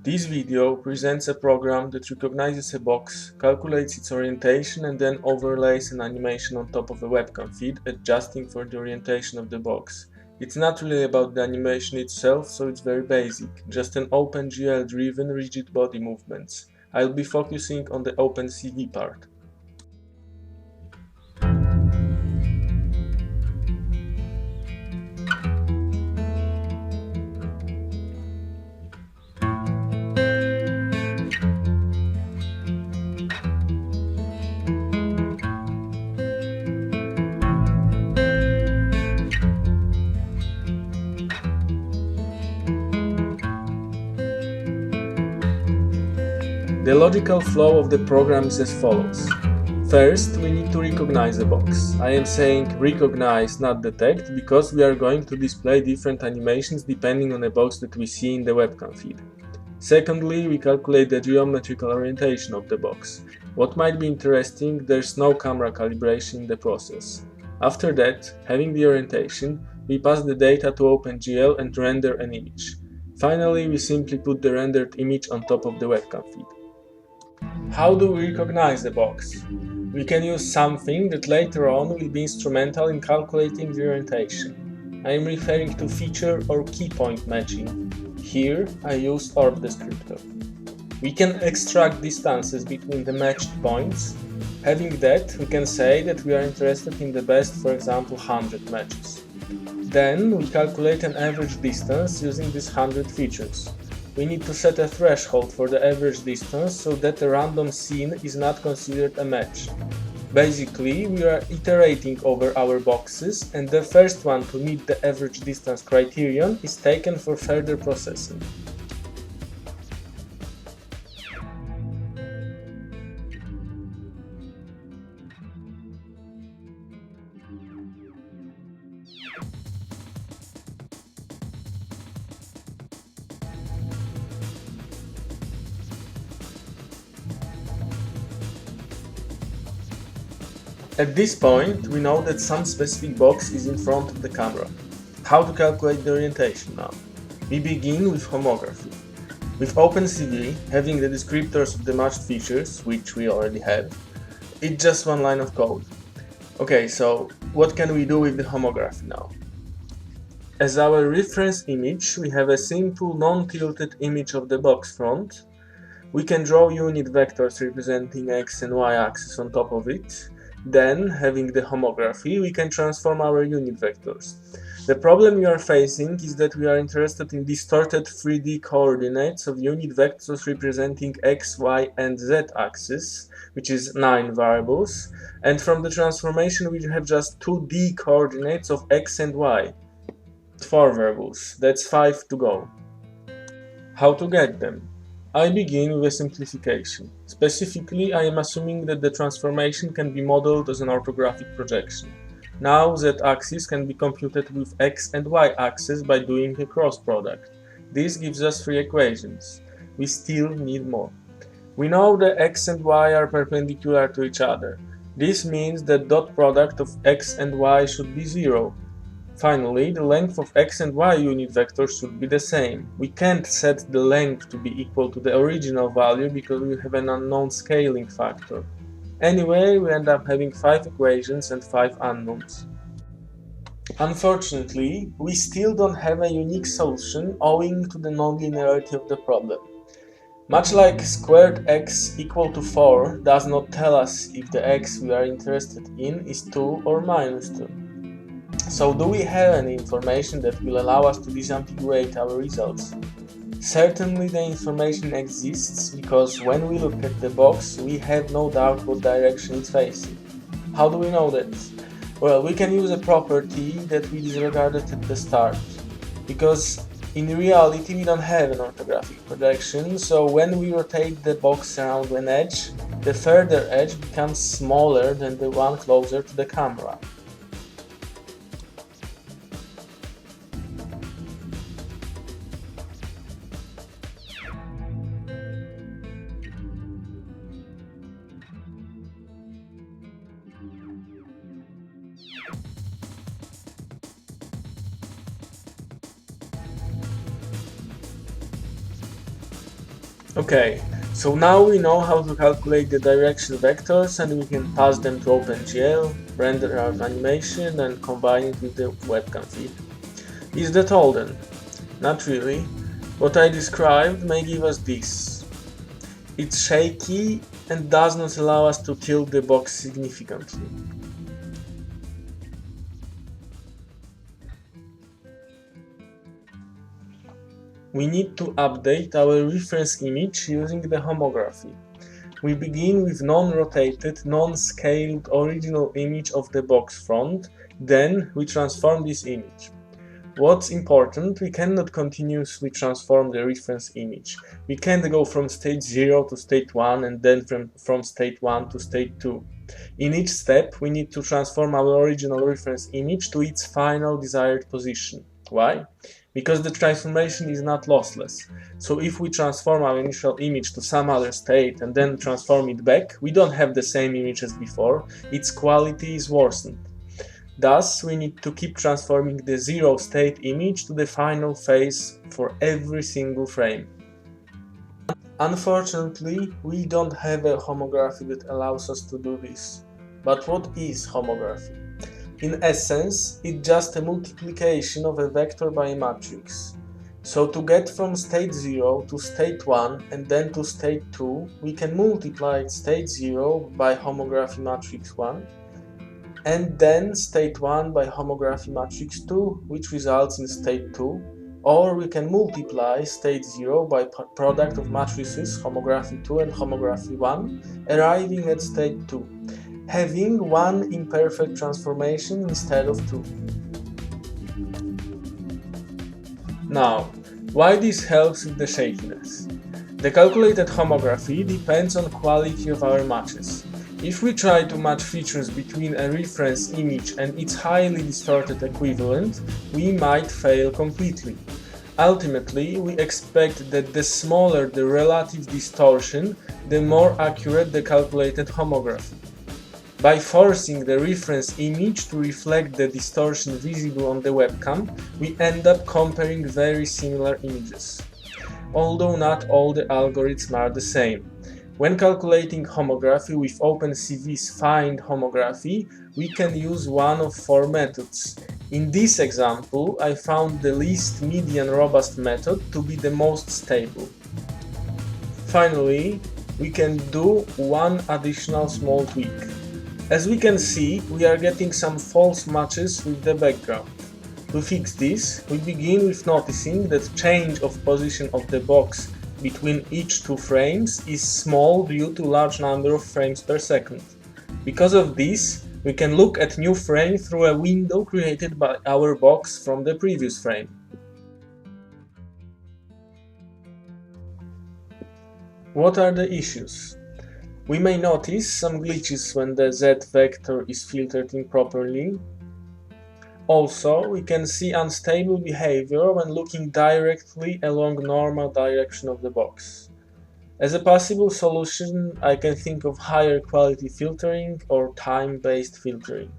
This video presents a program that recognizes a box, calculates its orientation and then overlays an animation on top of a webcam feed, adjusting for the orientation of the box. It's not really about the animation itself, so it's very basic, just an OpenGL driven rigid body movements. I'll be focusing on the OpenCV part. The logical flow of the program is as follows. First, we need to recognize a box. I am saying recognize, not detect, because we are going to display different animations depending on the box that we see in the webcam feed. Secondly, we calculate the geometrical orientation of the box. What might be interesting, there's no camera calibration in the process. After that, having the orientation, we pass the data to OpenGL and render an image. Finally, we simply put the rendered image on top of the webcam feed. How do we recognize the box? We can use something that later on will be instrumental in calculating the orientation. I am referring to feature or key point matching. Here I use orb descriptor. We can extract distances between the matched points. Having that, we can say that we are interested in the best, for example, 100 matches. Then we calculate an average distance using these 100 features. We need to set a threshold for the average distance so that a random scene is not considered a match. Basically, we are iterating over our boxes and the first one to meet the average distance criterion is taken for further processing. At this point, we know that some specific box is in front of the camera. How to calculate the orientation now? We begin with homography. With OpenCV, having the descriptors of the matched features, which we already have, it's just one line of code. Okay, so what can we do with the homography now? As our reference image, we have a simple non-tilted image of the box front. We can draw unit vectors representing x and y axis on top of it. Then, having the homography, we can transform our unit vectors. The problem we are facing is that we are interested in distorted 3D coordinates of unit vectors representing x, y, and z axis, which is 9 variables, and from the transformation we have just 2D coordinates of x and y, 4 variables, that's 5 to go. How to get them? I begin with a simplification. Specifically, I am assuming that the transformation can be modeled as an orthographic projection. Now, z-axis can be computed with x and y-axis by doing a cross product. This gives us 3 equations. We still need more. We know that x and y are perpendicular to each other. This means that dot product of x and y should be 0. Finally, the length of x and y unit vectors should be the same. We can't set the length to be equal to the original value because we have an unknown scaling factor. Anyway, we end up having 5 equations and 5 unknowns. Unfortunately, we still don't have a unique solution owing to the nonlinearity of the problem. Much like squared x equal to 4 does not tell us if the x we are interested in is 2 or minus 2. So do we have any information that will allow us to disambiguate our results? Certainly the information exists because when we look at the box we have no doubt what direction it's facing. How do we know that? Well, we can use a property that we disregarded at the start. Because in reality we don't have an orthographic projection, so when we rotate the box around an edge, the further edge becomes smaller than the one closer to the camera. Okay, so now we know how to calculate the direction vectors and we can pass them to OpenGL, render our animation and combine it with the webcam feed. Is that all then? Not really. What I described may give us this. It's shaky and does not allow us to tilt the box significantly. We need to update our reference image using the homography. We begin with non-rotated, non-scaled original image of the box front, then we transform this image. What's important, we cannot continuously transform the reference image. We can't go from state 0 to state 1 and then from state 1 to state 2. In each step, we need to transform our original reference image to its final desired position. Why? Because the transformation is not lossless. So if we transform our initial image to some other state and then transform it back, we don't have the same image as before, its quality is worsened. Thus, we need to keep transforming the zero state image to the final phase for every single frame. Unfortunately, we don't have a homography that allows us to do this. But what is homography? In essence, it's just a multiplication of a vector by a matrix. So to get from state 0 to state 1 and then to state 2, we can multiply state 0 by homography matrix 1 and then state 1 by homography matrix 2, which results in state 2, or we can multiply state 0 by product of matrices homography 2 and homography 1, arriving at state 2, having one imperfect transformation instead of two. Now, why this helps with the shakiness? The calculated homography depends on quality of our matches. If we try to match features between a reference image and its highly distorted equivalent, we might fail completely. Ultimately, we expect that the smaller the relative distortion, the more accurate the calculated homography. By forcing the reference image to reflect the distortion visible on the webcam, we end up comparing very similar images. Although not all the algorithms are the same. When calculating homography with OpenCV's find homography, we can use one of four methods. In this example, I found the least median robust method to be the most stable. Finally, we can do one additional small tweak. As we can see, we are getting some false matches with the background. To fix this, we begin with noticing that change of position of the box between each two frames is small due to large number of frames per second. Because of this, we can look at new frame through a window created by our box from the previous frame. What are the issues? We may notice some glitches when the Z vector is filtered improperly. Also, we can see unstable behavior when looking directly along normal direction of the box. As a possible solution, I can think of higher quality filtering or time-based filtering.